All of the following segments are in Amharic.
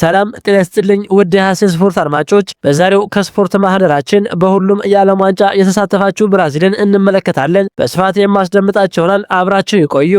ሰላም ጤና ይስጥልኝ ውድ የሐሴ ስፖርት አድማጮች፣ በዛሬው ከስፖርት ማህደራችን በሁሉም የዓለም ዋንጫ የተሳተፋችሁ ብራዚልን እንመለከታለን። በስፋት የማስደምጣችሁ ይሆናል። አብራችሁ ይቆዩ።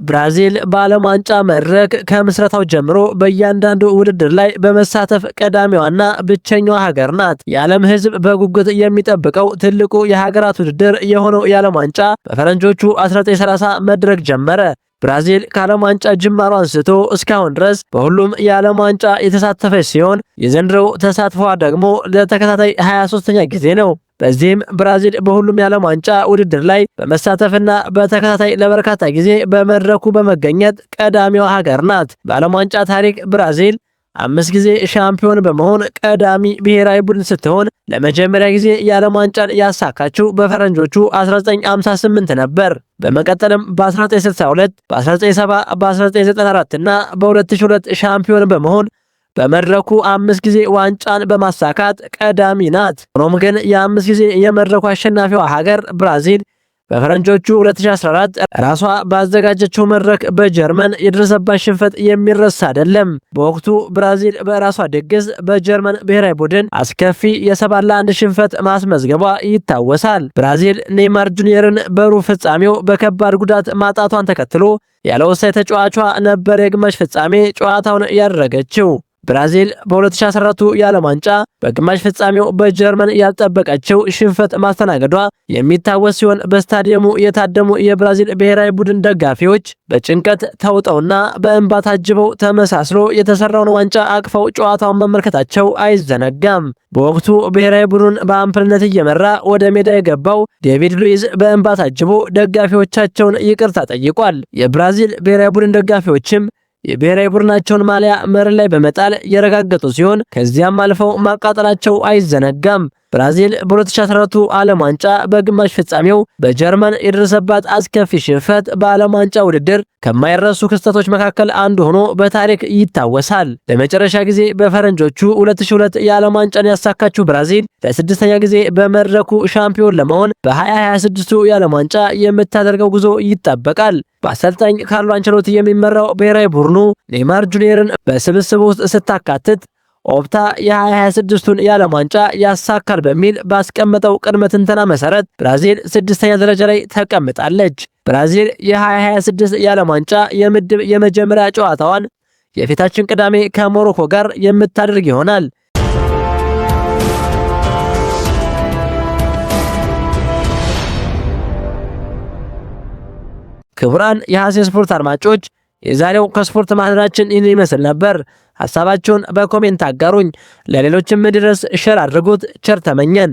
ብራዚል በዓለም ዋንጫ መድረክ ከምስረታው ጀምሮ በእያንዳንዱ ውድድር ላይ በመሳተፍ ቀዳሚዋና ብቸኛዋ ሀገር ናት። የዓለም ሕዝብ በጉጉት የሚጠብቀው ትልቁ የሀገራት ውድድር የሆነው የዓለም ዋንጫ በፈረንጆቹ 1930 መድረክ ጀመረ። ብራዚል ከዓለም ዋንጫ ጅማሮ አንስቶ እስካሁን ድረስ በሁሉም የዓለም ዋንጫ የተሳተፈች ሲሆን የዘንድሮው ተሳትፏ ደግሞ ለተከታታይ 23ኛ ጊዜ ነው። በዚህም ብራዚል በሁሉም የዓለም ዋንጫ ውድድር ላይ በመሳተፍና በተከታታይ ለበርካታ ጊዜ በመድረኩ በመገኘት ቀዳሚዋ ሀገር ናት። በዓለም ዋንጫ ታሪክ ብራዚል 5 ጊዜ ሻምፒዮን በመሆን ቀዳሚ ብሔራዊ ቡድን ስትሆን ለመጀመሪያ ጊዜ የዓለም ዋንጫን ያሳካችው በፈረንጆቹ 1958 ነበር። በመቀጠልም በ1962፣ በ1970፣ በ1994 እና በ2002 ሻምፒዮን በመሆን በመድረኩ 5 ጊዜ ዋንጫን በማሳካት ቀዳሚ ናት። ሆኖም ግን የ5 ጊዜ የመድረኩ አሸናፊዋ ሀገር ብራዚል በፈረንጆቹ 2014 ራሷ ባዘጋጀችው መድረክ በጀርመን የደረሰባት ሽንፈት የሚረሳ አይደለም። በወቅቱ ብራዚል በራሷ ድግስ በጀርመን ብሔራዊ ቡድን አስከፊ የ7-1 ሽንፈት ማስመዝገቧ ይታወሳል። ብራዚል ኔይማር ጁኒየርን በሩብ ፍጻሜው በከባድ ጉዳት ማጣቷን ተከትሎ ያለ ወሳኝ ተጫዋቿ ነበር የግማሽ ፍጻሜ ጨዋታውን ያደረገችው። ብራዚል በ2014 የዓለም ዋንጫ በግማሽ ፍጻሜው በጀርመን ያልጠበቀችው ሽንፈት ማስተናገዷ የሚታወስ ሲሆን በስታዲየሙ የታደሙ የብራዚል ብሔራዊ ቡድን ደጋፊዎች በጭንቀት ተውጠውና በእንባ ታጅበው ተመሳስሎ የተሰራውን ዋንጫ አቅፈው ጨዋታውን መመልከታቸው አይዘነጋም። በወቅቱ ብሔራዊ ቡድኑን በአምበልነት እየመራ ወደ ሜዳ የገባው ዴቪድ ሉዊዝ በእንባ ታጅቦ ደጋፊዎቻቸውን ይቅርታ ጠይቋል። የብራዚል ብሔራዊ ቡድን ደጋፊዎችም የብሔራዊ ቡድናቸውን ማሊያ መሬት ላይ በመጣል የረጋገጡ ሲሆን ከዚያም አልፈው ማቃጠላቸው አይዘነጋም። ብራዚል በ2014 ዓለም ዋንጫ በግማሽ ፍጻሜው በጀርመን የደረሰባት አስከፊ ሽንፈት በዓለም ዋንጫ ውድድር ከማይረሱ ክስተቶች መካከል አንዱ ሆኖ በታሪክ ይታወሳል። ለመጨረሻ ጊዜ በፈረንጆቹ 2002 የዓለም ዋንጫን ያሳካችው ብራዚል ለስድስተኛ ጊዜ በመድረኩ ሻምፒዮን ለመሆን በ2026 የዓለም ዋንጫ የምታደርገው ጉዞ ይጠበቃል። በአሰልጣኝ ካርሎ አንቸሎቲ የሚመራው ብሔራዊ ቡድኑ ኔይማር ጁኒየርን በስብስብ ውስጥ ስታካትት ኦፕታ የ2026ቱን የዓለም ዋንጫ ያሳካል በሚል ባስቀመጠው ቅድመ ትንተና መሰረት ብራዚል 6ኛ ደረጃ ላይ ተቀምጣለች። ብራዚል የ2026 የዓለም ዋንጫ የምድብ የመጀመሪያ ጨዋታዋን የፊታችን ቅዳሜ ከሞሮኮ ጋር የምታደርግ ይሆናል። ክቡራን የሐሴ ስፖርት አድማጮች፣ የዛሬው ከስፖርት ማህደራችን ይህን ይመስል ነበር። ሐሳባችሁን በኮሜንት አጋሩኝ። ለሌሎችም ድረስ ሼር አድርጉት። ቸር ተመኘን።